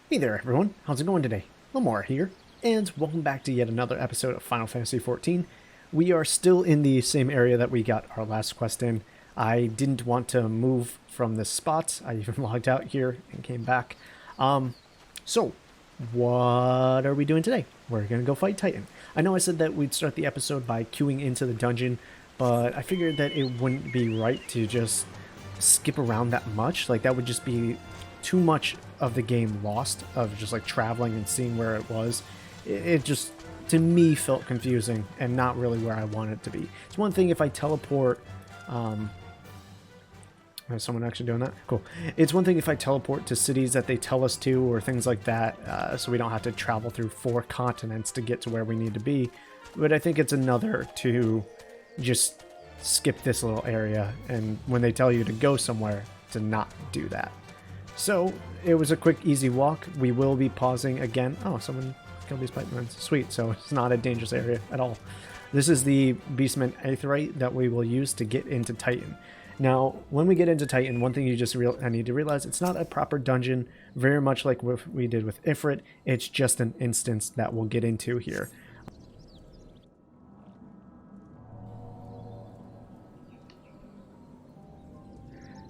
Hey there everyone, how's it going today? Lamoura here, and welcome back to yet another episode of Final Fantasy XIV. We are still in the same area that we got our last quest in. I didn't want to move from this spot. I even logged out here and came back. So, what are we doing today? We're going to go fight Titan. I know I said that we'd start the episode by queuing into the dungeon, but I figured that it wouldn't be right to just skip around that much. Like, that would just be too much of the game lost, of just like traveling and seeing where it was. It just, to me, felt confusing and not really where I wanted it to be. It's one thing if I teleport, is someone actually doing that? Cool. It's one thing if I teleport to cities that they tell us to or things like that, so we don't have to travel through 4 continents to get to where we need to be. But I think it's another to just skip this little area, and when they tell you to go somewhere, to not do that. So, it was a quick, easy walk. We will be pausing again. Oh, someone killed these pipemans. Sweet, so it's not a dangerous area at all. This is the Beastman Aetheryte that we will use to get into Titan. Now, when we get into Titan, one thing I need to realize, it's not a proper dungeon, very much like what we did with Ifrit. It's just an instance that we'll get into here.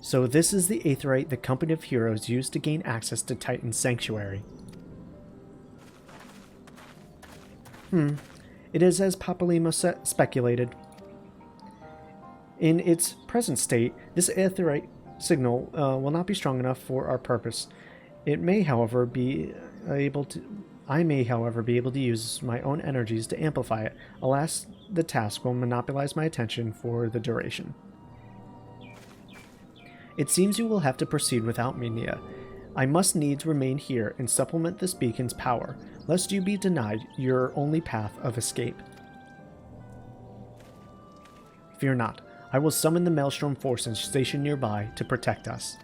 So this is the Aetheryte the Company of Heroes used to gain access to Titan's Sanctuary. It is as Papalimo speculated. In its present state, this Aetheryte signal will not be strong enough for our purpose. I may, however, be able to use my own energies to amplify it. Alas, the task will monopolize my attention for the duration. It seems you will have to proceed without me, Niah. I must needs remain here and supplement this beacon's power, lest you be denied your only path of escape. Fear not. I will summon the Maelstrom forces stationed nearby to protect us.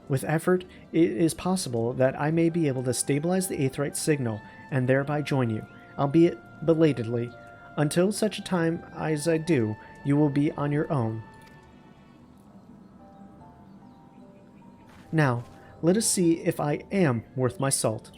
With effort, it is possible that I may be able to stabilize the Aetheryte signal and thereby join you, albeit belatedly. Until such a time as I do, you will be on your own. Now, let us see if I am worth my salt.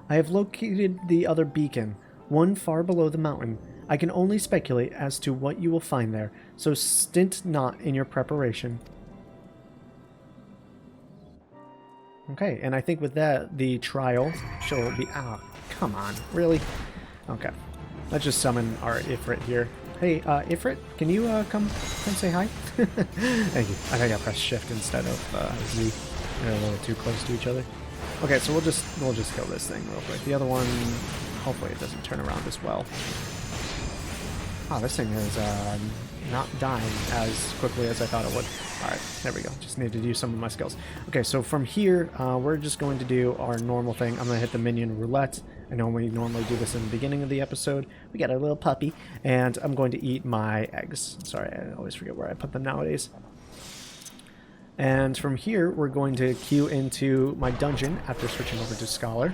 I have located the other beacon, one far below the mountain. I can only speculate as to what you will find there, so stint not in your preparation. Okay, and I think with that, the trial shall be... Ah, come on, really? Okay, let's just summon our Ifrit here. Hey, Ifrit, can you come say hi? Thank you. I think I pressed shift instead of Z. They're a little too close to each other. Okay, so we'll just kill this thing real quick. The other one, hopefully it doesn't turn around as well. Oh, this thing is not dying as quickly as I thought it would. Alright, there we go. Just needed to use some of my skills. Okay, so from here, we're just going to do our normal thing. I'm going to hit the minion roulette. I know we normally do this in the beginning of the episode. We got our little puppy, and I'm going to eat my eggs. Sorry, I always forget where I put them nowadays. And from here, we're going to queue into my dungeon after switching over to Scholar.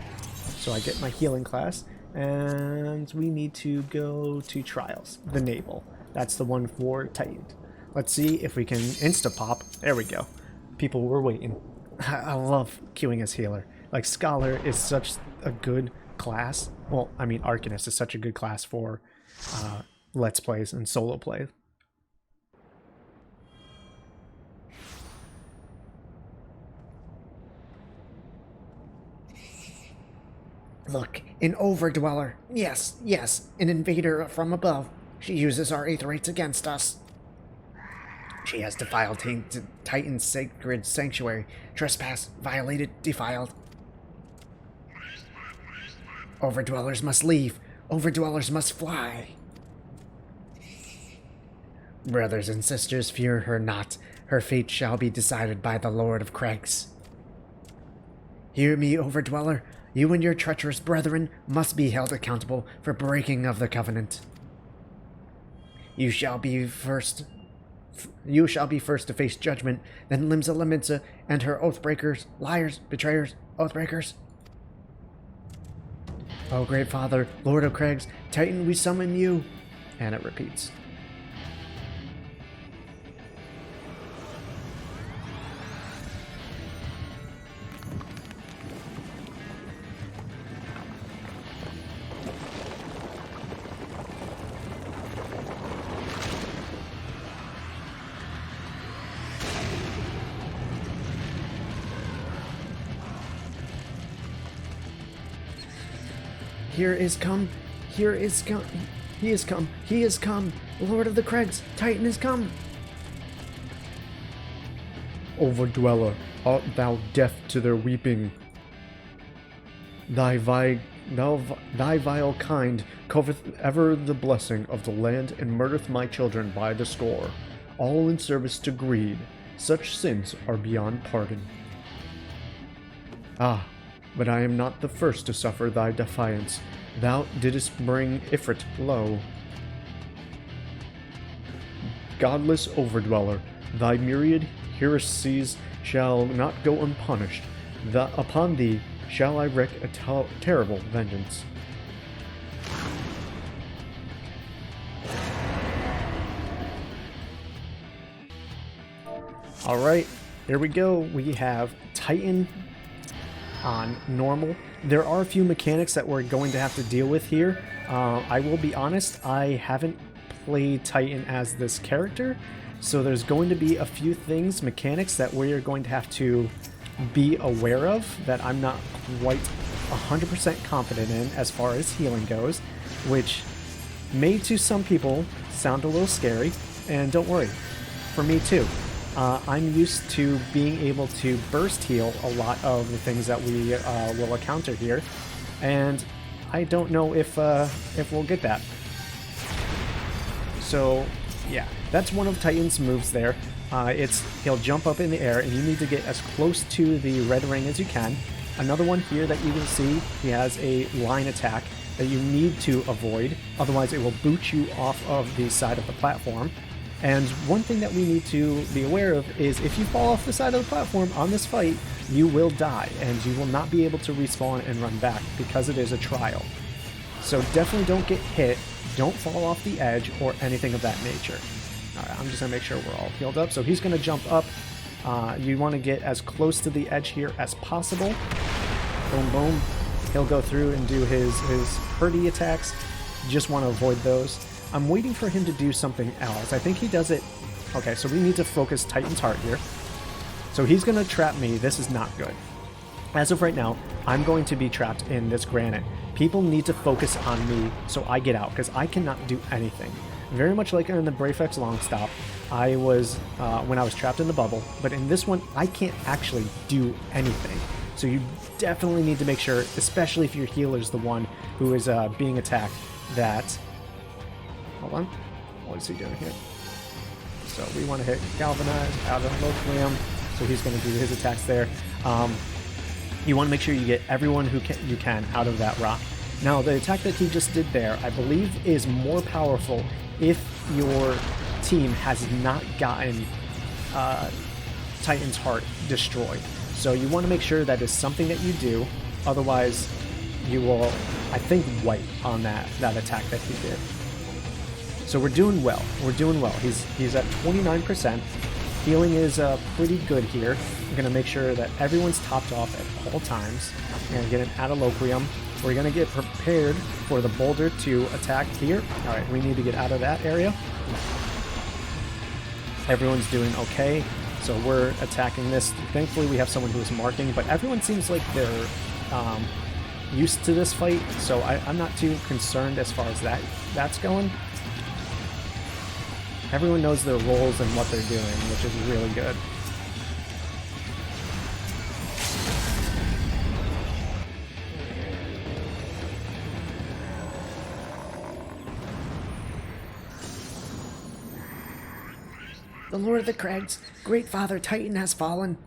So I get my healing class, and we need to go to Trials, the Naval. That's the one for Titan. Let's see if we can insta-pop. There we go. People were waiting. I love queuing as healer. Like, Scholar is such a good class. Well, I mean, Arcanist is such a good class for Let's Plays and solo play. Look, an overdweller. Yes, yes, an invader from above. She uses our Aetherites against us. She has defiled Titan's sacred sanctuary. Trespass, violated, defiled. Overdwellers must leave. Overdwellers must fly. Brothers and sisters, fear her not. Her fate shall be decided by the Lord of Crags. Hear me, Overdweller. You and your treacherous brethren must be held accountable for breaking of the covenant. You shall be first to face judgment, then Limsa Laminsa and her oathbreakers, liars, betrayers, oathbreakers. Oh, great father, Lord of Crags, Titan, we summon you. And it repeats. Here is come, he is come, he is come, Lord of the Crags, Titan is come. Overdweller, art thou deaf to their weeping? Thy vile kind coveteth ever the blessing of the land and murdereth my children by the score, all in service to greed. Such sins are beyond pardon. Ah, but I am not the first to suffer thy defiance. Thou didst bring Ifrit low. Godless overdweller, thy myriad heresies shall not go unpunished. Upon thee shall I wreak a terrible vengeance. Alright, here we go. We have Titan on normal. There are a few mechanics that we're going to have to deal with here. I will be honest, I haven't played Titan as this character, so there's going to be a few things, mechanics, that we're going to have to be aware of that I'm not quite 100% confident in as far as healing goes, which may to some people sound a little scary, and don't worry, for me too. I'm used to being able to burst heal a lot of the things that we will encounter here, and I don't know if we'll get that. So, yeah, that's one of Titan's moves there. He'll jump up in the air, and you need to get as close to the red ring as you can. Another one here that you can see, he has a line attack that you need to avoid, otherwise it will boot you off of the side of the platform. And one thing that we need to be aware of is if you fall off the side of the platform on this fight, you will die, and you will not be able to respawn and run back because it is a trial. So definitely don't get hit, don't fall off the edge, or anything of that nature. Alright, I'm just going to make sure we're all healed up. So he's going to jump up. You want to get as close to the edge here as possible. Boom, boom. He'll go through and do his hurdy attacks. Just want to avoid those. I'm waiting for him to do something else. I think he does it... Okay, so we need to focus Titan's Heart here. So he's going to trap me. This is not good. As of right now, I'm going to be trapped in this granite. People need to focus on me so I get out, because I cannot do anything. Very much like in the Brayfex Longstop, I was, when I was trapped in the bubble, but in this one, I can't actually do anything. So you definitely need to make sure, especially if your healer's the one who is being attacked, that... Hold on. What is he doing here? So we want to hit Galvanize out of Locrium. So he's going to do his attacks there. You want to make sure you get everyone who you can out of that rock. Now, the attack that he just did there, I believe, is more powerful if your team has not gotten Titan's Heart destroyed. So you want to make sure that is something that you do. Otherwise, you will, I think, wipe on that attack that he did. So we're doing well. We're doing well. He's at 29%. Healing is pretty good here. I'm going to make sure that everyone's topped off at all times. We're going to get an Adalocrium. We're going to get prepared for the boulder to attack here. All right, we need to get out of that area. Everyone's doing okay. So we're attacking this. Thankfully, we have someone who is marking, but everyone seems like they're used to this fight, so I'm not too concerned as far as that's going. Everyone knows their roles and what they're doing, which is really good. The Lord of the Crags, great father Titan has fallen.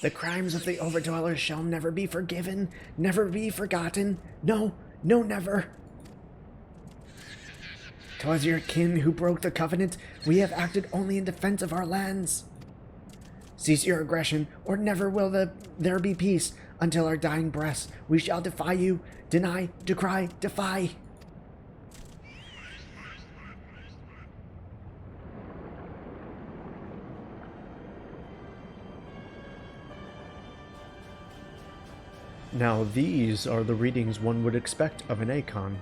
The crimes of the Overdwellers shall never be forgiven, never be forgotten. No, no, never. 'Twas your kin who broke the covenant. We have acted only in defense of our lands. Cease your aggression, or never will there be peace. Until our dying breaths, we shall defy you, deny, decry, defy. Now these are the readings one would expect of an Acon.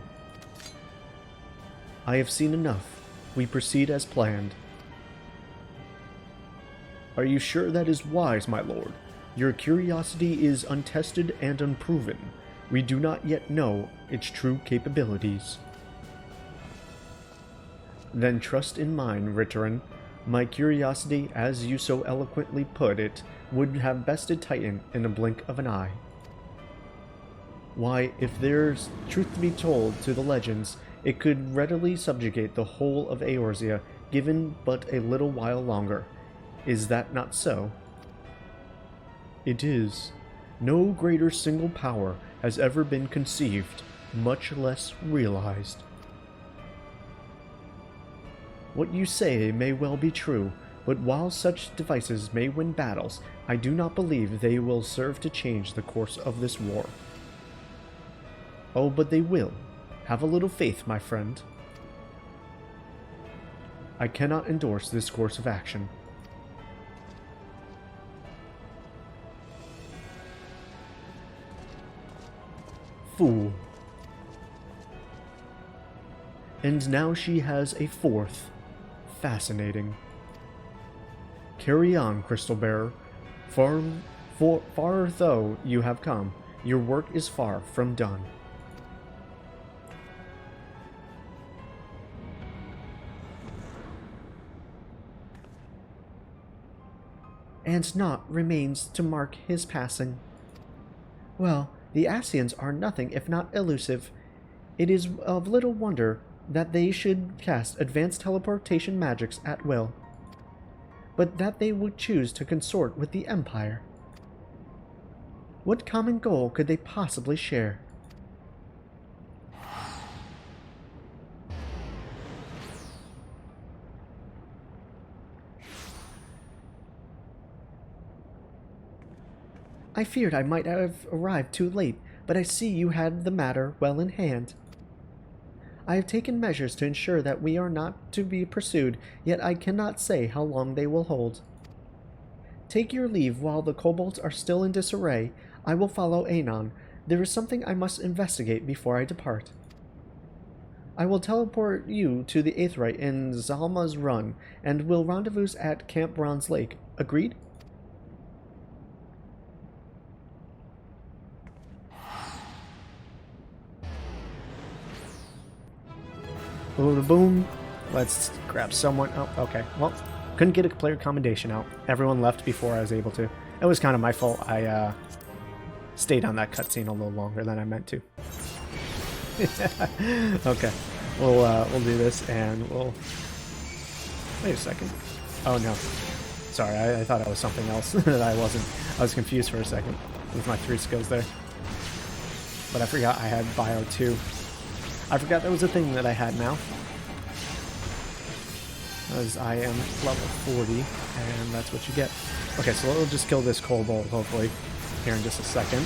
I have seen enough. We proceed as planned. Are you sure that is wise, my lord? Your curiosity is untested and unproven. We do not yet know its true capabilities. Then trust in mine, Ritterin. My curiosity, as you so eloquently put it, would have bested Titan in a blink of an eye. Why, if there's truth to be told to the legends, it could readily subjugate the whole of Eorzea, given but a little while longer. Is that not so? It is. No greater single power has ever been conceived, much less realized. What you say may well be true, but while such devices may win battles, I do not believe they will serve to change the course of this war. Oh, but they will. Have a little faith, my friend. I cannot endorse this course of action. Fool. And now she has a fourth. Fascinating. Carry on, Crystal Bearer. Far though you have come, your work is far from done. And naught remains to mark his passing. Well, the Ascians are nothing if not elusive. It is of little wonder that they should cast advanced teleportation magics at will, but that they would choose to consort with the Empire. What common goal could they possibly share? I feared I might have arrived too late, but I see you had the matter well in hand. I have taken measures to ensure that we are not to be pursued, yet I cannot say how long they will hold. Take your leave while the kobolds are still in disarray. I will follow Anon. There is something I must investigate before I depart. I will teleport you to the Aetheryte in Zalma's Run, and will rendezvous at Camp Bronze Lake. Agreed? Boom, boom. Let's grab someone. Oh, okay. Well, couldn't get a player commendation out. Everyone left before I was able to. It was kind of my fault. I stayed on that cutscene a little longer than I meant to. Okay. We'll do this and we'll... Wait a second. Oh, no. Sorry, I thought I was something else that I wasn't. I was confused for a second with my 3 skills there. But I forgot I had Bio 2. I forgot that was a thing that I had now. As I am level 40, and that's what you get. Okay, so we'll just kill this kobold, hopefully, here in just a second.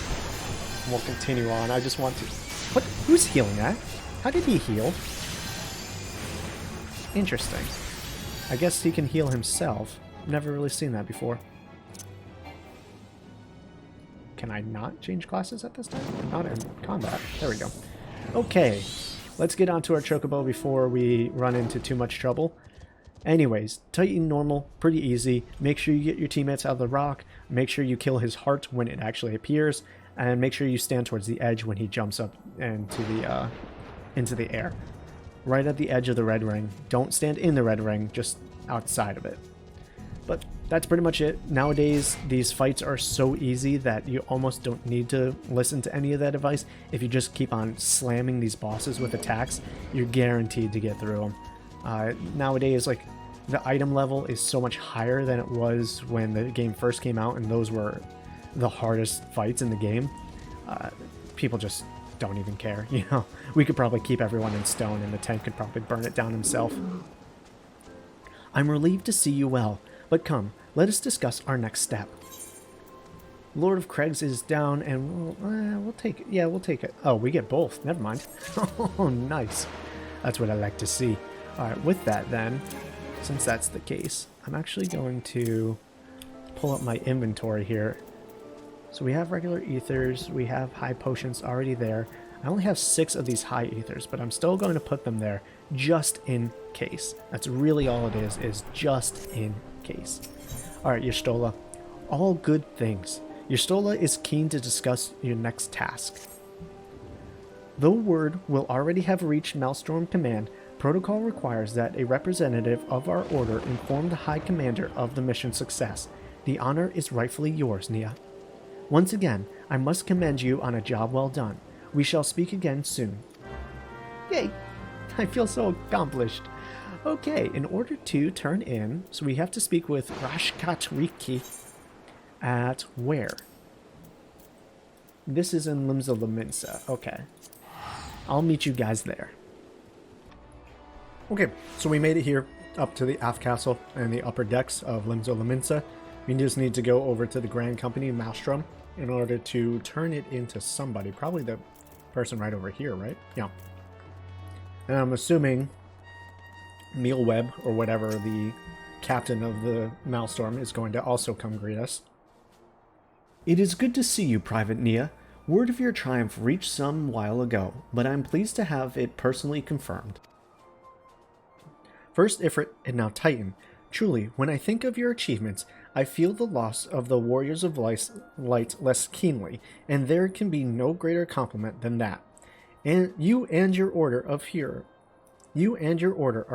And we'll continue on. I just want to... What? Who's healing that? How did he heal? Interesting. I guess he can heal himself. Never really seen that before. Can I not change classes at this time? Not in combat. There we go. Okay. Let's get onto our chocobo before we run into too much trouble. Anyways, Titan normal, pretty easy. Make sure you get your teammates out of the rock. Make sure you kill his heart when it actually appears. And make sure you stand towards the edge when he jumps up into the air. Right at the edge of the red ring. Don't stand in the red ring, just outside of it. But that's pretty much it. Nowadays, these fights are so easy that you almost don't need to listen to any of that advice. If you just keep on slamming these bosses with attacks, you're guaranteed to get through them. Nowadays, like, the item level is so much higher than it was when the game first came out, and those were the hardest fights in the game, people just don't even care, you know? We could probably keep everyone in stone and the tank could probably burn it down himself. I'm relieved to see you well, but come, let us discuss our next step. Lord of Craig's is down and we'll take it. Yeah, we'll take it. Oh, we get both. Never mind. Oh, nice. That's what I like to see. Alright, with that then, since that's the case, I'm actually going to pull up my inventory here. So we have regular ethers, we have high potions already there. I only have 6 of these high ethers, but I'm still going to put them there just in case. That's really all it is just in case. Alright, Y'shtola. All good things. Y'shtola is keen to discuss your next task. Though word will already have reached Maelstrom Command, protocol requires that a representative of our order inform the High Commander of the mission's success. The honor is rightfully yours, Niah. Once again, I must commend you on a job well done. We shall speak again soon. Yay! I feel so accomplished. Okay, in order to turn in, so we have to speak with Rashkat Riki at where? This is in Limsa. Okay. I'll meet you guys there. Okay, so we made it here up to the aft castle and the upper decks of Limsa. We just need to go over to the Grand Company, Maelstrom, in order to turn it into somebody. Probably the person right over here, right? Yeah. And I'm assuming Mealweb, or whatever, the captain of the Maelstrom, is going to also come greet us. It is good to see you, Private Niah. Word of your triumph reached some while ago, but I'm pleased to have it personally confirmed. First Ifrit and now Titan. Truly, when I think of your achievements, I feel the loss of the Warriors of Light less keenly, and there can be no greater compliment than that. And you and your order are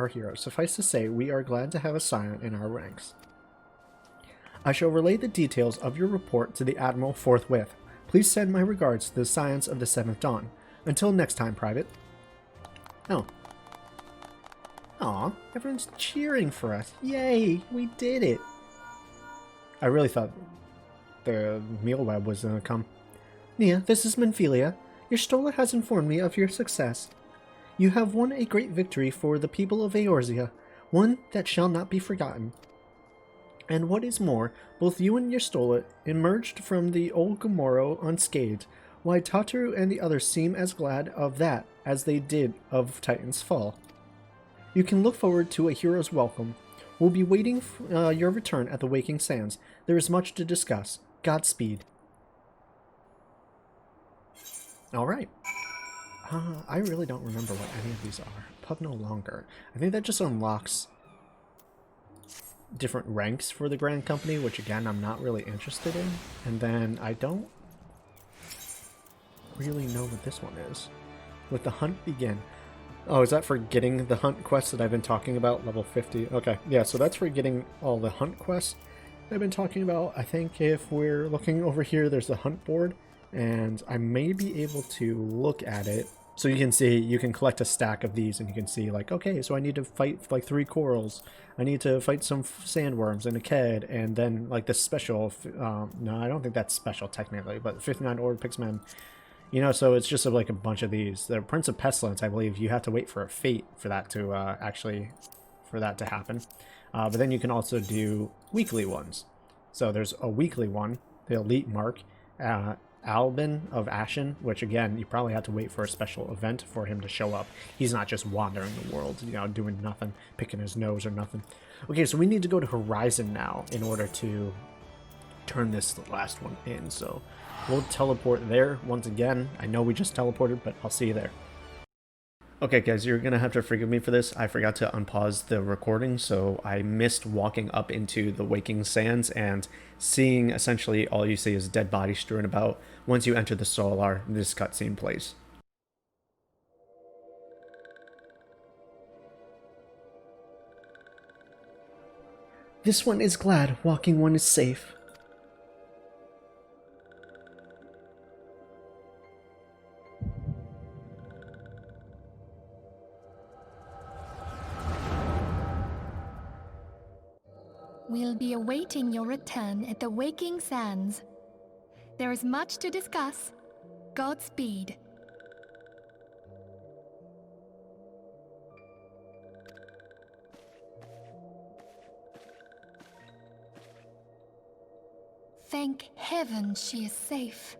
heroes. Suffice to say, we are glad to have a scion in our ranks. I shall relay the details of your report to the Admiral forthwith. Please send my regards to the scions of the Seventh Dawn. Until next time, Private. Oh. Aw, everyone's cheering for us. Yay, we did it. I really thought the Mealweb was going to come. Niah, this is Menphelia. Y'shtola has informed me of your success. You have won a great victory for the people of Eorzea, one that shall not be forgotten. And what is more, both you and Y'shtola emerged from the old Glamour unscathed, while Tataru and the others seem as glad of that as they did of Titan's fall. You can look forward to a hero's welcome. We'll be waiting your return at the Waking Sands. There is much to discuss. Godspeed. Alright. I really don't remember what any of these are. Pub no longer. I think that just unlocks different ranks for the Grand Company, which again I'm not really interested in. And then I don't really know what this one is. Let the hunt begin. Oh, is that for getting the hunt quests that I've been talking about? Level 50. Okay, yeah, so that's for getting all the hunt quests that I've been talking about. I think if we're looking over here, there's the hunt board, and I may be able to look at it. So you can see, you can collect a stack of these, and you can see, like, okay, so I need to fight, like, 3 corals. I need to fight some sandworms and a ked, and then, like, the special, no, I don't think that's special, technically, but 59 Ord Pixmen. You know, so it's just like a bunch of these. The Prince of Pestilence, I believe, you have to wait for a fate for that to, for that to happen. But then you can also do weekly ones. So there's a weekly one, the Elite Mark, Albin of Ashen, which again, you probably have to wait for a special event for him to show up. He's not just wandering the world, you know, doing nothing, picking his nose or nothing. Okay, so we need to go to Horizon now in order to turn this last one in, so we'll teleport there once again. I know we just teleported, but I'll see you there. Okay guys, you're gonna have to forgive me for this. I forgot to unpause the recording, so I missed walking up into the Waking Sands and seeing essentially all you see is dead bodies strewn about. Once you enter the Solar, this cutscene plays. This one is glad, walking one is safe. We'll be awaiting your return at the Waking Sands. There is much to discuss. Godspeed. Thank heaven she is safe.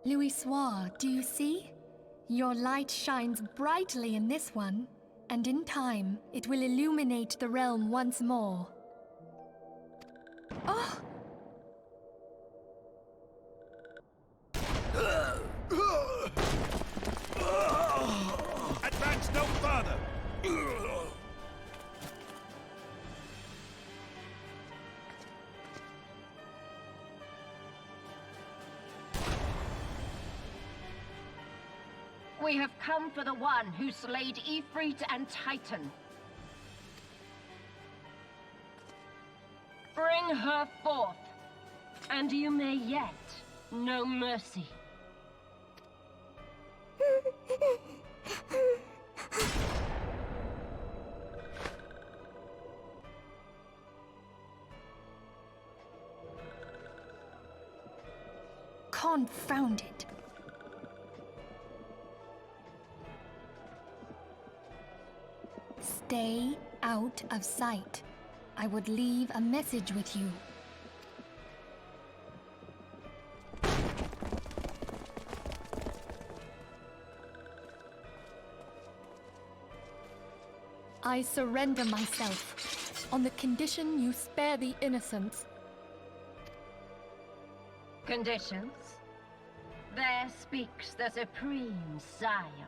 Louisoire, do you see? Your light shines brightly in this one, and in time, it will illuminate the realm once more. Oh! Advance no further! We have come for the one who slayed Ifrit and Titan. Bring her forth, and you may yet know mercy. Confound it. Stay out of sight. I would leave a message with you. I surrender myself, on the condition you spare the innocents. Conditions? There speaks the Supreme Sire.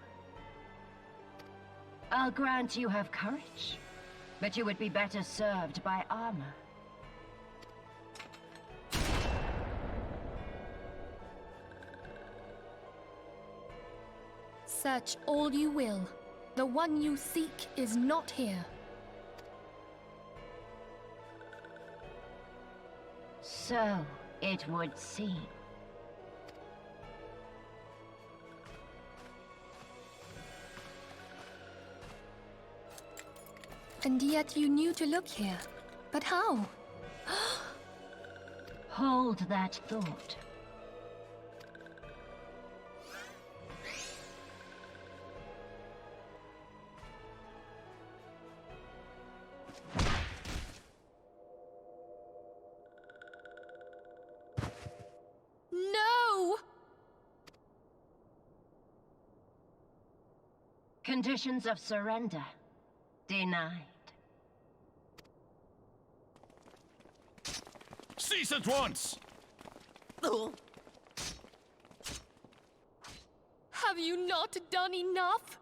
I'll grant you have courage, but you would be better served by armor. Search all you will. The one you seek is not here. So it would seem. And yet you knew to look here. But how? Hold that thought. No! Conditions of surrender denied. Cease at once! Have you not done enough?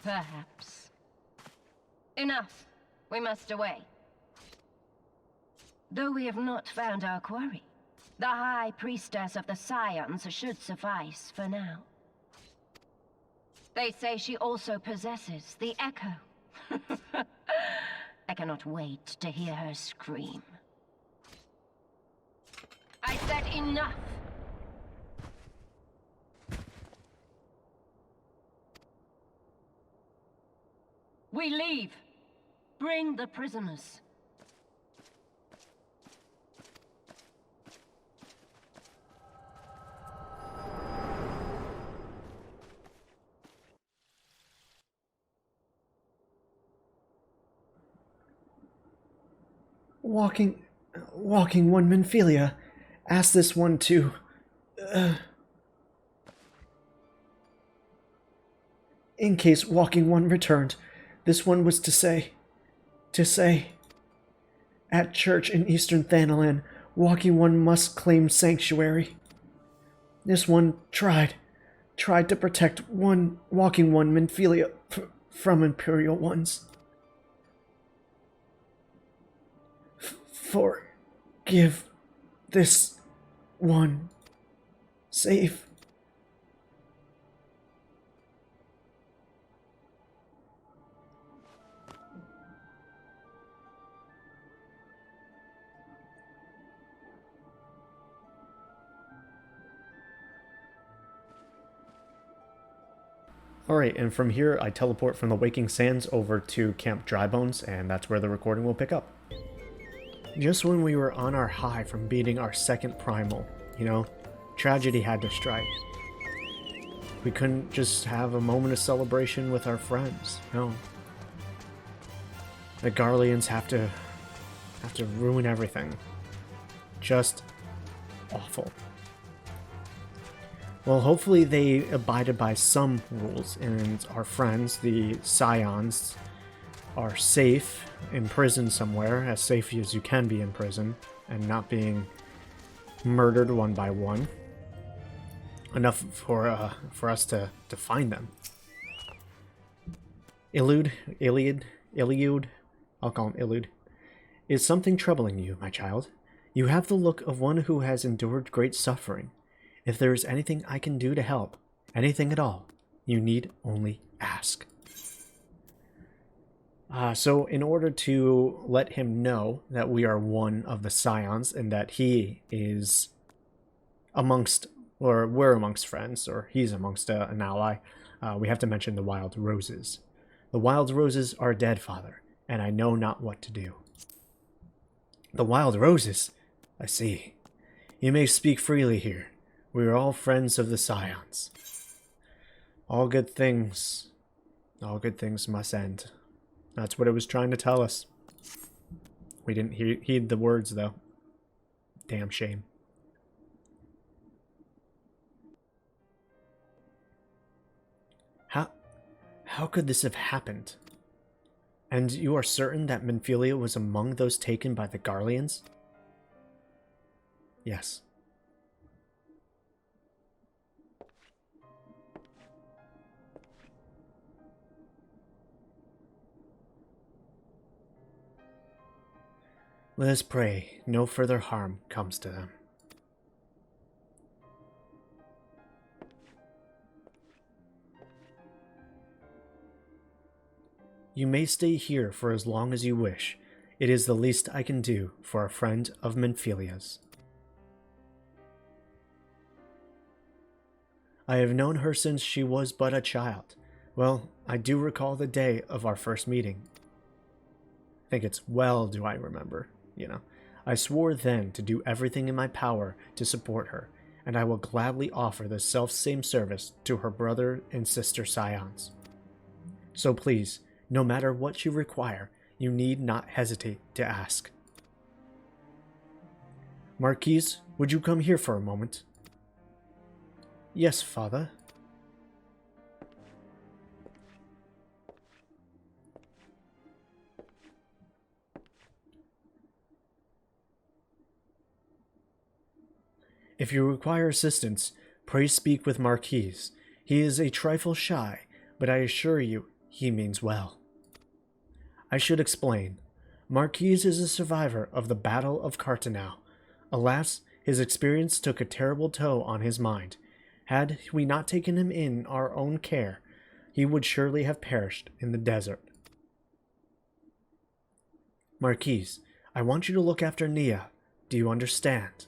Perhaps. Enough. We must away. Though we have not found our quarry, the High Priestess of the Scions should suffice for now. They say she also possesses the Echo. I cannot wait to hear her scream. I said enough! We leave. Bring the prisoners. Walking one Minfilia. Ask this one to... In case Walking One returned, this one was to say... At church in Eastern Thanalan, Walking One must claim sanctuary. This one tried to protect Walking One Minfilia from Imperial ones. Forgive this one. Save. Alright, and from here I teleport from the Waking Sands over to Camp Drybones, and that's where the recording will pick up. Just when we were on our high from beating our second primal, you know, tragedy had to strike. We couldn't just have a moment of celebration with our friends, no. The Garleans have to ruin everything. Just awful. Well, hopefully they abided by some rules, and our friends, the Scions, are safe in prison somewhere, as safe as you can be in prison, and not being murdered one by one. Enough for us to find them. Iliad, I'll call him Iliad. Is something troubling you, my child? You have the look of one who has endured great suffering. If there is anything I can do to help, anything at all, you need only ask. So in order to let him know that we are one of the Scions and that he is amongst, or we're amongst friends, or he's amongst an ally, we have to mention the wild roses. The wild roses are dead, father, and I know not what to do. The wild roses? I see. You may speak freely here. We are all friends of the Scions. All good things must end. That's what it was trying to tell us. We didn't heed the words, though. Damn shame. How could this have happened? And you are certain that Minfilia was among those taken by the Garleans? Yes. Let us pray no further harm comes to them. You may stay here for as long as you wish. It is the least I can do for a friend of Minfilia's. I have known her since she was but a child. Well, I do recall the day of our first meeting. I think it's well do I remember, you know. I swore then to do everything in my power to support her, and I will gladly offer the self-same service to her brother and sister Scions. So please, no matter what you require, you need not hesitate to ask. Marquise, would you come here for a moment? Yes, father. If you require assistance, pray speak with Marquise. He is a trifle shy, but I assure you he means well. I should explain. Marquise is a survivor of the Battle of Cartanau. Alas, his experience took a terrible toll on his mind. Had we not taken him in our own care, he would surely have perished in the desert. Marquise, I want you to look after Niah. Do you understand?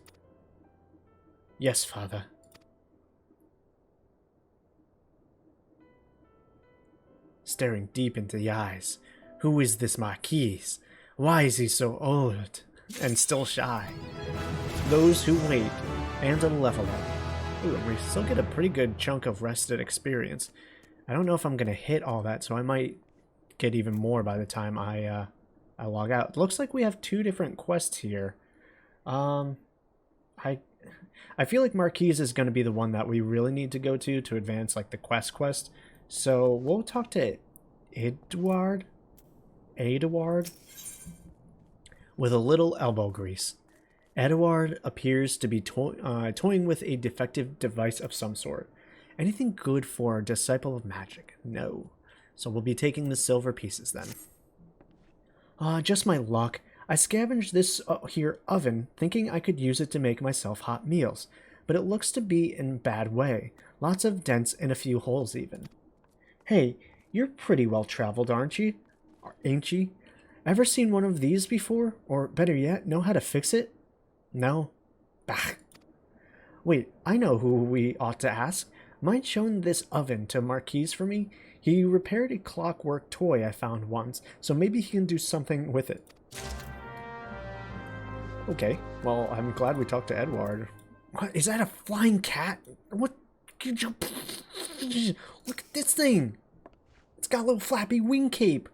Yes, father. Staring deep into the eyes. Who is this Marquise? Why is he so old and still shy? Those who wait and a level up. Ooh, and we still get a pretty good chunk of rested experience. I don't know if I'm going to hit all that, so I might get even more by the time I log out. It looks like we have 2 different quests here. I feel like Marquise is going to be the one that we really need to go to advance like the quest. So we'll talk to Edward with a little elbow grease. Edward appears to be toying with a defective device of some sort. Anything good for a disciple of magic? No. So we'll be taking the silver pieces then. Just my luck. I scavenged this here oven thinking I could use it to make myself hot meals, but it looks to be in a bad way. Lots of dents and a few holes even. Hey, you're pretty well traveled, aren't you? Ain't you? Ever seen one of these before? Or better yet, know how to fix it? No? Bah. Wait, I know who we ought to ask. Mind showing this oven to Marquise for me? He repaired a clockwork toy I found once, so maybe he can do something with it. Okay, well, I'm glad we talked to Edward. What? Is that a flying cat? What? Look at this thing! It's got a little flappy wing cape.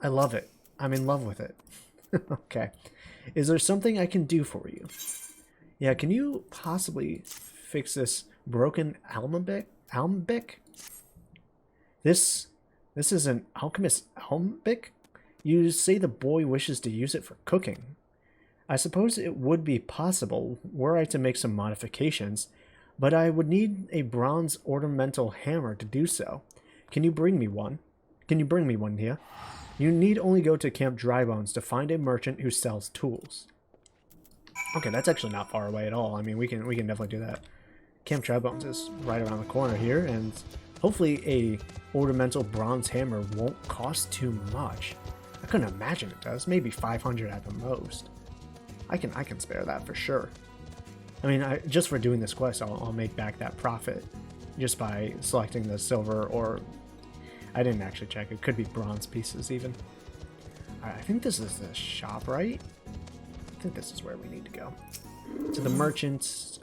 I love it. I'm in love with it. Okay. Is there something I can do for you? Yeah, can you possibly fix this broken alembic? This is an alchemist alembic? You say the boy wishes to use it for cooking. I suppose it would be possible were I to make some modifications, but I would need a bronze ornamental hammer to do so. Can you bring me one? Niah? You need only go to Camp Drybones to find a merchant who sells tools. Okay, that's actually not far away at all. I mean, we can definitely do that. Camp Drybones is right around the corner here, and hopefully a ornamental bronze hammer won't cost too much. I couldn't imagine it does. Maybe 500 at the most. I can spare that for sure. I mean, just for doing this quest, I'll make back that profit just by selecting the silver, or I didn't actually check. It could be bronze pieces even. Alright, I think this is the shop, right? I think this is where we need to go. To the merchant's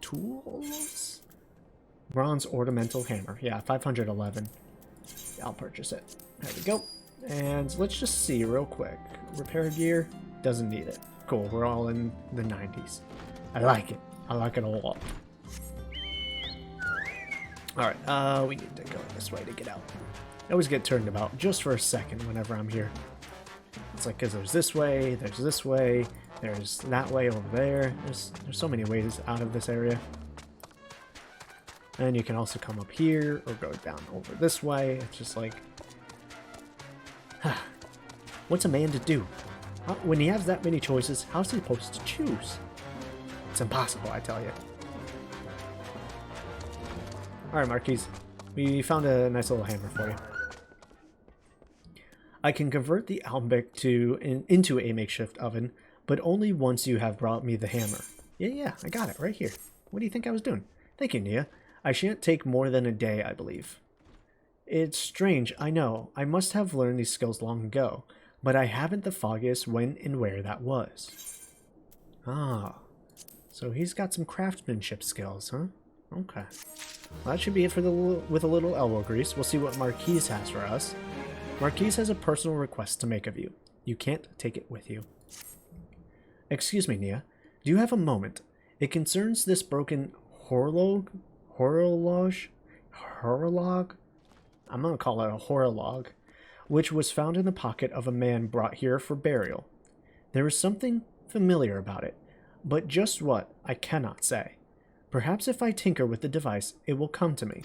tools? Bronze ornamental hammer. Yeah, 511. I'll purchase it. There we go. And let's just see real quick. Repair gear. Doesn't need it. Cool, we're all in the 90s. I like it. I like it a lot. Alright, we need to go this way to get out. I always get turned about just for a second whenever I'm here. It's like, because there's this way, there's that way over there. There's so many ways out of this area. And you can also come up here or go down over this way. It's just like, what's a man to do? When he has that many choices, how's he supposed to choose? It's impossible, I tell you. Alright, Marquise. We found a nice little hammer for you. I can convert the alembic into a makeshift oven, but only once you have brought me the hammer. Yeah, I got it right here. What do you think I was doing? Thank you, Niah. I shan't take more than a day, I believe. It's strange, I know. I must have learned these skills long ago, but I haven't the foggiest when and where that was. Ah, so he's got some craftsmanship skills, huh? Okay. Well, that should be it for with a little elbow grease. We'll see what Marquise has for us. Marquise has a personal request to make of you. You can't take it with you. Excuse me, Niah. Do you have a moment? It concerns this broken horologe? I'm gonna call it a horologe, which was found in the pocket of a man brought here for burial. There is something familiar about it, but just what, I cannot say. Perhaps if I tinker with the device, it will come to me.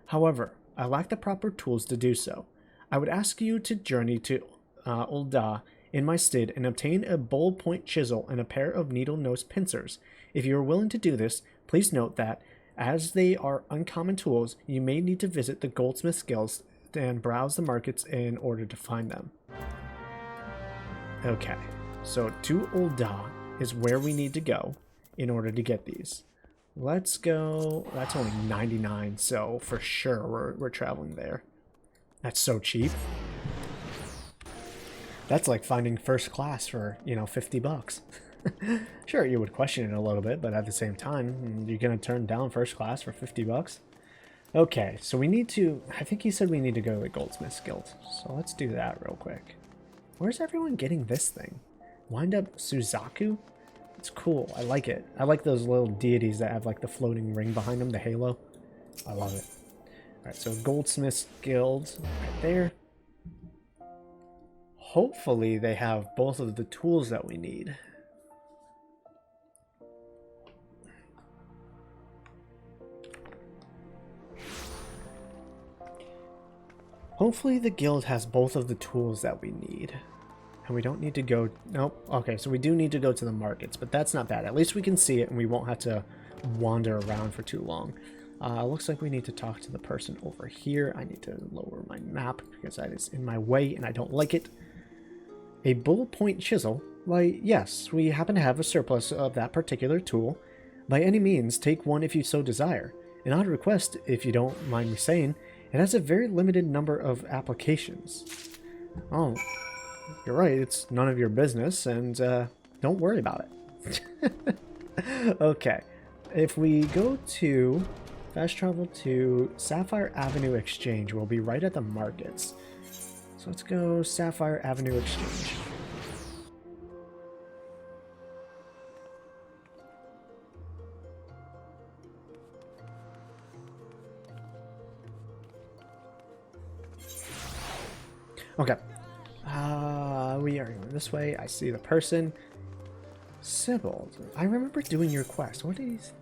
However, I lack the proper tools to do so. I would ask you to journey to Ul'dah in my stead and obtain a bull-point chisel and a pair of needle-nose pincers. If you are willing to do this, please note that, as they are uncommon tools, you may need to visit the goldsmith's guilds and browse the markets in order to find them. Okay, so to Ul'dah is where we need to go in order to get these. Let's go. That's only 99, so for sure we're traveling there. That's so cheap. That's like finding first class for, you know, 50 bucks. Sure, you would question it a little bit, but at the same time, you're going to turn down first class for 50 bucks? Okay, so we need to, I think he said we need to go to the Goldsmith's Guild. So let's do that real quick. Where's everyone getting this thing? Wind up Suzaku? It's cool. I like it. I like those little deities that have like the floating ring behind them, the halo. I love it. Alright, so Goldsmith's Guild right there. Hopefully they have both of the tools that we need. Hopefully the guild has both of the tools that we need. And we don't need to go... Nope. Okay, so we do need to go to the markets, but that's not bad. At least we can see it and we won't have to wander around for too long. Looks like we need to talk to the person over here. I need to lower my map because that is in my way and I don't like it. A bullet point chisel? Why, yes, we happen to have a surplus of that particular tool. By any means, take one if you so desire. An odd request, if you don't mind me saying. It has a very limited number of applications. Oh, you're right, it's none of your business, and don't worry about it. Okay. If we go to fast travel to Sapphire Avenue Exchange, we'll be right at the markets. So let's go Sapphire Avenue Exchange. Okay. We are going this way. I see the person. Sybil. I remember doing your quest. What is?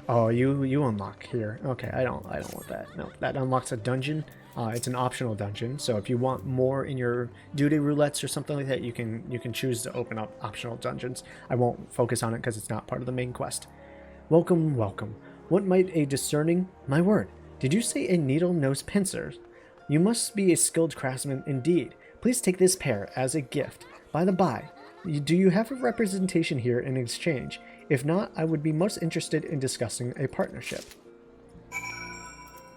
Oh, you unlock here. Okay, I don't want that. No, that unlocks a dungeon. It's an optional dungeon, so if you want more in your duty roulettes or something like that, you can choose to open up optional dungeons. I won't focus on it because it's not part of the main quest. Welcome, welcome. What might a discerning... My word, did you say a needle-nose pincer? You must be a skilled craftsman indeed. Please take this pair as a gift. By the by, do you have a representation here in exchange? If not, I would be most interested in discussing a partnership.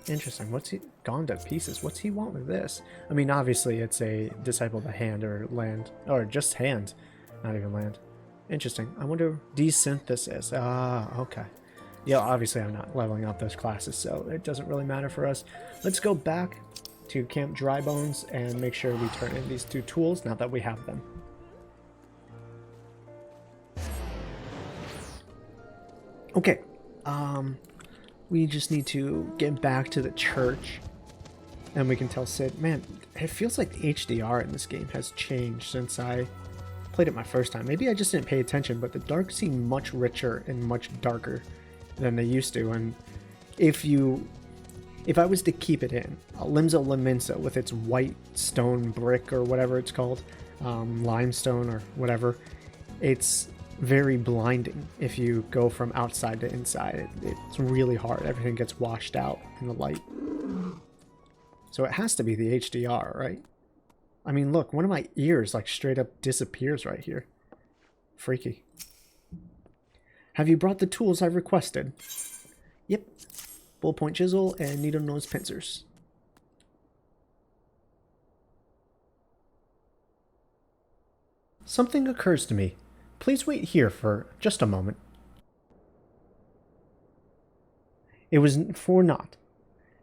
Interesting. What's he gone to pieces? What's he want with this? I mean, obviously it's a disciple of the hand or land, or just hand, not even land. Interesting. I wonder desynthesis. Ah, okay. Yeah, obviously I'm not leveling up those classes, so it doesn't really matter for us. Let's go back to Camp Drybones and make sure we turn in these two tools now that we have them. Okay, we just need to get back to the church, and we can tell Sid, man, it feels like the HDR in this game has changed since I played it my first time. Maybe I just didn't pay attention, but the darks seem much richer and much darker than they used to, and if I was to keep it in, Limsa Laminsa with its white stone brick or whatever it's called, limestone or whatever, it's very blinding if you go from outside to inside. It's really hard. Everything gets washed out in the light. So it has to be the HDR, right? I mean, look, one of my ears like straight up disappears right here. Freaky. Have you brought the tools I've requested? Yep. Ballpoint chisel and needle nose pincers. Something occurs to me. Please wait here for just a moment. It was for naught.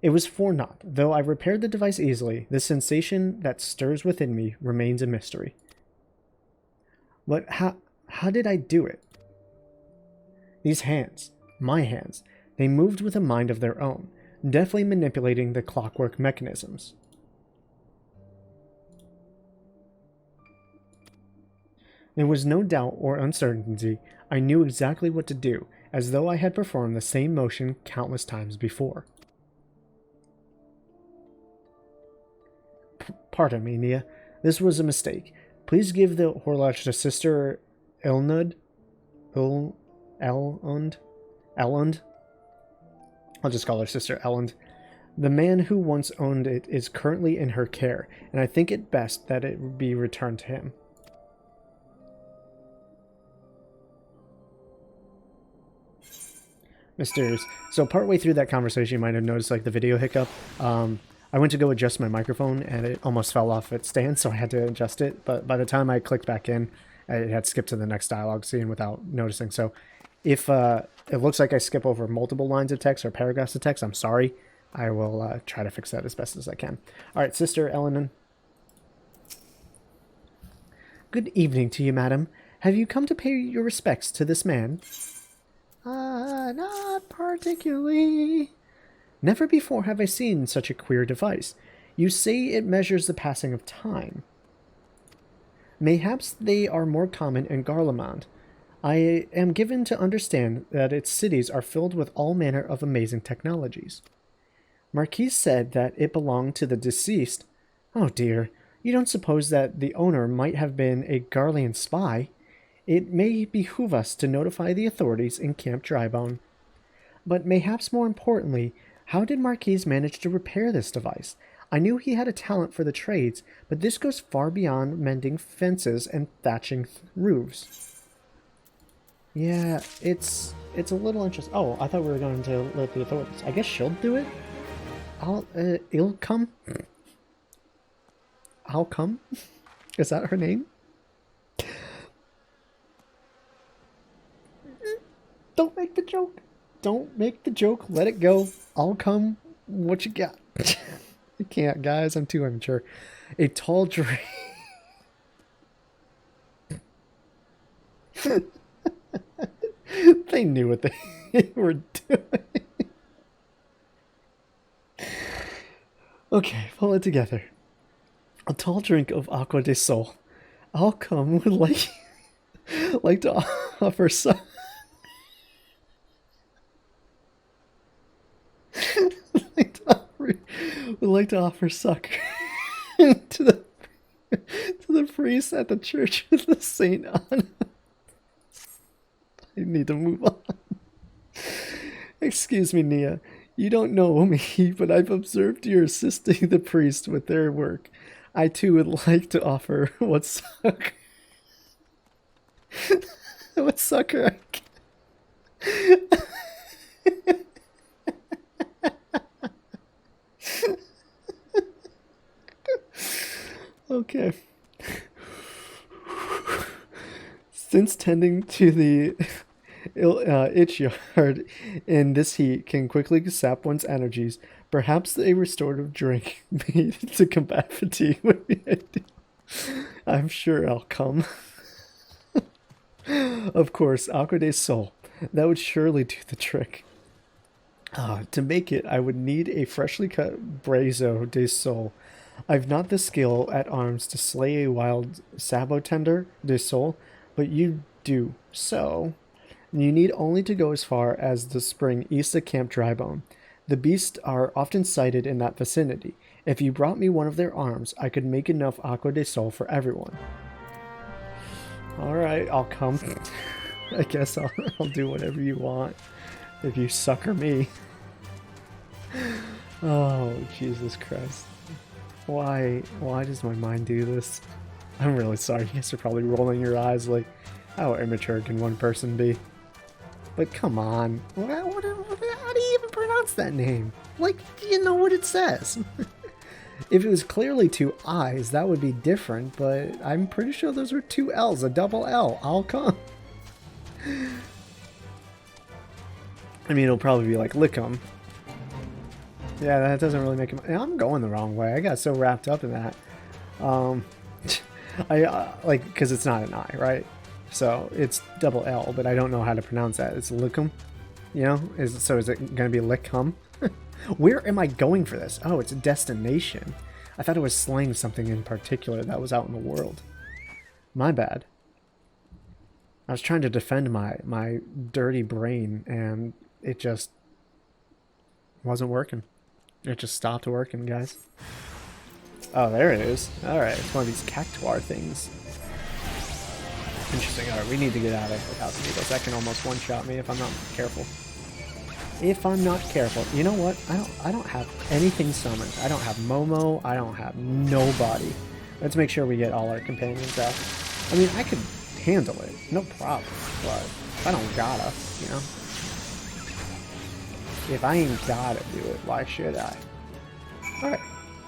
It was for naught. Though I repaired the device easily, the sensation that stirs within me remains a mystery. But how did I do it? These hands, my hands, they moved with a mind of their own, deftly manipulating the clockwork mechanisms. There was no doubt or uncertainty. I knew exactly what to do, as though I had performed the same motion countless times before. Pardon me, Niah. This was a mistake. Please give the horloge to Sister Elnud. Elund? I'll just call her Sister Elund. The man who once owned it is currently in her care, and I think it best that it be returned to him. Mysterious. So partway through that conversation, you might have noticed like the video hiccup. I went to go adjust my microphone and it almost fell off its stand, so I had to adjust it. But by the time I clicked back in, it had skipped to the next dialogue scene without noticing. So if it looks like I skip over multiple lines of text or paragraphs of text, I'm sorry. I will try to fix that as best as I can. All right, Sister Eleanor. Good evening to you, madam. Have you come to pay your respects to this man? Not particularly. Never before have I seen such a queer device. You say it measures the passing of time. Mayhaps they are more common in Garlemald. I am given to understand that its cities are filled with all manner of amazing technologies. Marquis said that it belonged to the deceased. Oh dear, you don't suppose that the owner might have been a Garlean spy? It may behoove us to notify the authorities in Camp Drybone. But mayhaps more importantly, how did Marquis manage to repair this device? I knew he had a talent for the trades, but this goes far beyond mending fences and thatching roofs. Yeah, it's a little interesting. Oh, I thought we were going to let the authorities. I guess she'll do it? It'll come? I'll come? Is that her name? joke. Don't make the joke. Let it go. I'll come. What you got? I can't, guys. I'm too immature. A tall drink. They knew what they were doing. Okay, pull it together. A tall drink of Aqua de Sol. I'll come would like to offer some. Would like to offer succor to the priest at the church of the Saint Anna. I need to move on. Excuse me, Niah. You don't know me, but I've observed you're assisting the priest with their work. I too would like to offer what succor. What succor I can. Okay. Since tending to the itch yard in this heat can quickly sap one's energies, perhaps a restorative drink made to combat fatigue would be ideal. I'm sure I'll come. Of course, Aqua de Sol. That would surely do the trick. To make it, I would need a freshly cut Brazo de Sol. I've not the skill at arms to slay a wild Sabotender de Sol, but you do. So, you need only to go as far as the spring east of Camp Drybone. The beasts are often sighted in that vicinity. If you brought me one of their arms, I could make enough Aqua de Sol for everyone. Alright, I'll come. I guess I'll do whatever you want if you succor me. Oh, Jesus Christ. Why does my mind do this? I'm really sorry. You guys are probably rolling your eyes like, how immature can one person be? But come on. How do you even pronounce that name? Like, do you know what it says? If it was clearly two I's, that would be different, but I'm pretty sure those were two L's, a double L. I'll come. I mean, it'll probably be like Lickum. Yeah, that doesn't really make him. I'm going the wrong way. I got so wrapped up in that. Like, because it's not an I, right? So it's double L, but I don't know how to pronounce that. It's Lickum, you know? So is it going to be Lickum? Where am I going for this? Oh, it's a destination. I thought it was slaying something in particular that was out in the world. My bad. I was trying to defend my dirty brain, and it just wasn't working. It just stopped working, guys. Oh, there it is. Alright, it's one of these cactuar things. Interesting. Alright, we need to get out of House of Eagles. That can almost one-shot me if I'm not careful. If I'm not careful. You know what? I don't have anything summoned. I don't have Momo. I don't have nobody. Let's make sure we get all our companions out. I mean, I could handle it. No problem. But I don't gotta, you know? If I ain't gotta do it, why should I? Alright,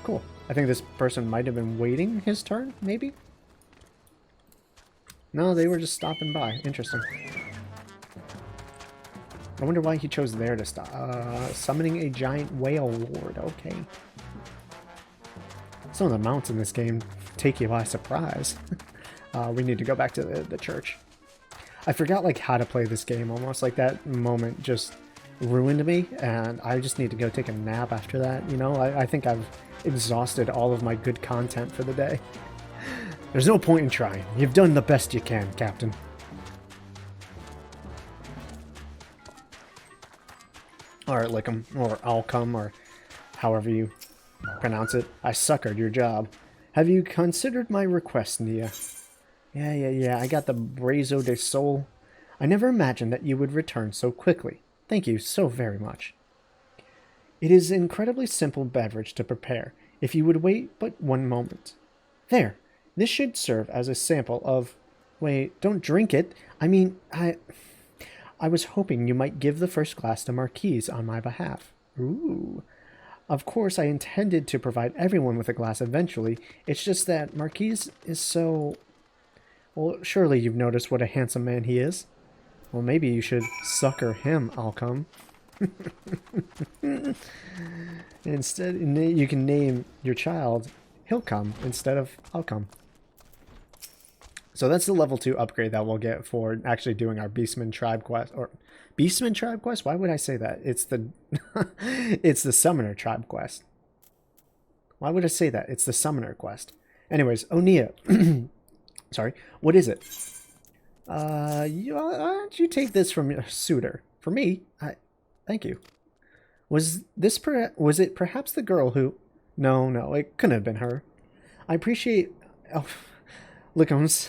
cool. I think this person might have been waiting his turn, maybe? No, they were just stopping by. Interesting. I wonder why he chose there to stop. Summoning a giant whale lord. Okay. Some of the mounts in this game take you by surprise. We need to go back to the church. I forgot like how to play this game almost. Like that moment just ruined me, and I just need to go take a nap after that. You know, I think I've exhausted all of my good content for the day. There's no point in trying. You've done the best you can, Captain. Alright, Lickum, or I'll come, or however you pronounce it. I suckered your job. Have you considered my request, Niah? Yeah, I got the Brazo de Sol. I never imagined that you would return so quickly. Thank you so very much. It is an incredibly simple beverage to prepare, if you would wait but one moment. There, this should serve as a sample of... Wait, don't drink it. I mean, I was hoping you might give the first glass to Marquise on my behalf. Ooh. Of course, I intended to provide everyone with a glass eventually. It's just that Marquise is so... Well, surely you've noticed what a handsome man he is. Well, maybe you should sucker him, Alcom. Instead, you can name your child Hilcom instead of Alcom. So that's the level 2 upgrade that we'll get for actually doing our Beastman Tribe quest. Or Beastman Tribe quest? Why would I say that? It's the it's the Summoner Tribe quest. Why would I say that? It's the Summoner quest. Anyways, Niah. Sorry, what is it? Why don't you take this from your suitor? For me? Thank you. Was it perhaps the girl who... No, it couldn't have been her. I appreciate Lycom's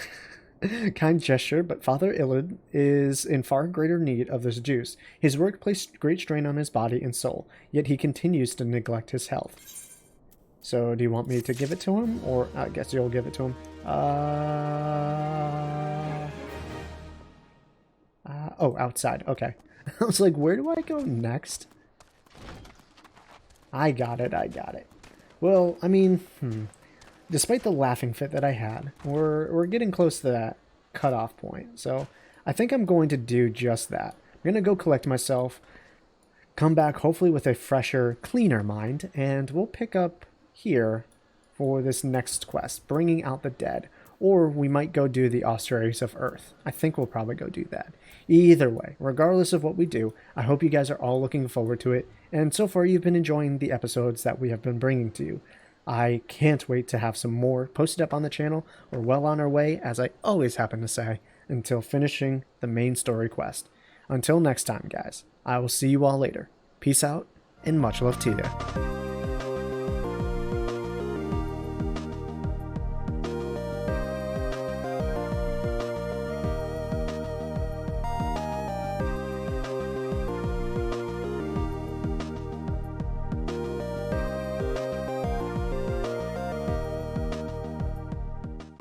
kind gesture, but Father Illid is in far greater need of this juice. His work placed great strain on his body and soul, yet he continues to neglect his health. So, do you want me to give it to him? Or, I guess you'll give it to him. Oh, outside. Okay. I was like, where do I go next? I got it. Well, I mean, despite the laughing fit that I had, we're getting close to that cutoff point. So I think I'm going to do just that. I'm going to go collect myself, come back hopefully with a fresher, cleaner mind, and we'll pick up here for this next quest, bringing out the dead. Or we might go do the Ossuaries of Earth. I think we'll probably go do that. Either way, regardless of what we do, I hope you guys are all looking forward to it. And so far, you've been enjoying the episodes that we have been bringing to you. I can't wait to have some more posted up on the channel. We're well on our way, as I always happen to say, until finishing the main story quest. Until next time, guys, I will see you all later. Peace out, and much love to you.